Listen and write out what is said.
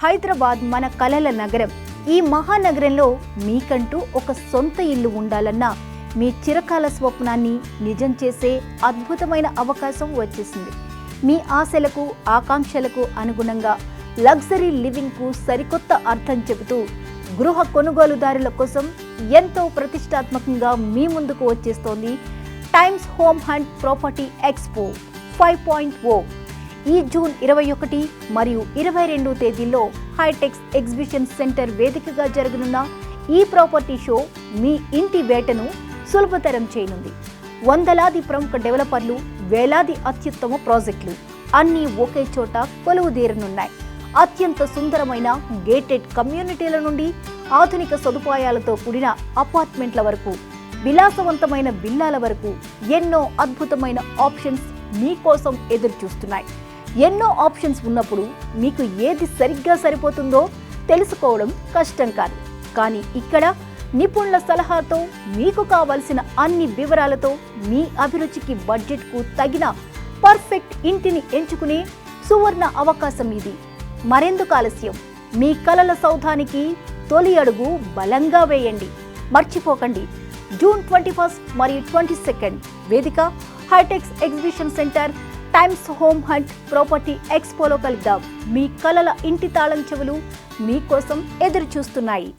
హైదరాబాద్ మన కలల నగరం. ఈ మహానగరంలో మీకంటూ ఒక సొంత ఇల్లు ఉండాలన్న మీ చిరకాల స్వప్నాన్ని నిజం చేసే అద్భుతమైన అవకాశం వచ్చేసింది. మీ ఆశలకు ఆకాంక్షలకు అనుగుణంగా లగ్జరీ లివింగ్కు సరికొత్త అర్థం చెబుతూ గృహ కొనుగోలుదారుల కోసం ఎంతో ప్రతిష్టాత్మకంగా మీ ముందుకు వచ్చేస్తోంది Times Home Hunt property expo 5.0. ఈ జూన్ 21 మరియు 22 తేదీల్లో హైటెక్స్ ఎగ్జిబిషన్ సెంటర్ వేదికగా జరగనున్న ఈ ప్రాపర్టీ షో మీ ఇంటి వేటను సులభతరం చేయనుంది. వందలాది ప్రముఖ డెవలపర్లు, వేలాది అత్యుత్తమ ప్రాజెక్టులు అన్నీ ఒకే చోట కొలువుదీరనున్నాయి. అత్యంత సుందరమైన గేటెడ్ కమ్యూనిటీల నుండి ఆధునిక సదుపాయాలతో కూడిన అపార్ట్మెంట్ల వరకు, విలాసవంతమైన విల్లాల వరకు ఎన్నో అద్భుతమైన ఆప్షన్స్ మీకోసం ఎదురు చూస్తున్నాయి. ఎన్నో ఆప్షన్స్ ఉన్నప్పుడు మీకు ఏది సరిగ్గా సరిపోతుందో తెలుసుకోవడం కష్టం కాదు. కానీ ఇక్కడ నిపుణుల సలహాతో మీకు కావలసిన అన్ని వివరాలతో మీ అభిరుచికి, బడ్జెట్కు తగిన పర్ఫెక్ట్ ఇంటిని ఎంచుకునే సువర్ణ అవకాశం ఇది. మరెందుకు ఆలస్యం? మీ కలల సౌధానికి తొలి అడుగు బలంగా వేయండి. మర్చిపోకండి, జూన్ 21 మరియు 22 వేదిక Hitex exhibition centre Times Home Hunt property ఎక్స్పోలో కలుద్దాం. మీ కలల ఇంటి తాళం చెవులు మీకోసం ఎదురు చూస్తున్నాయి.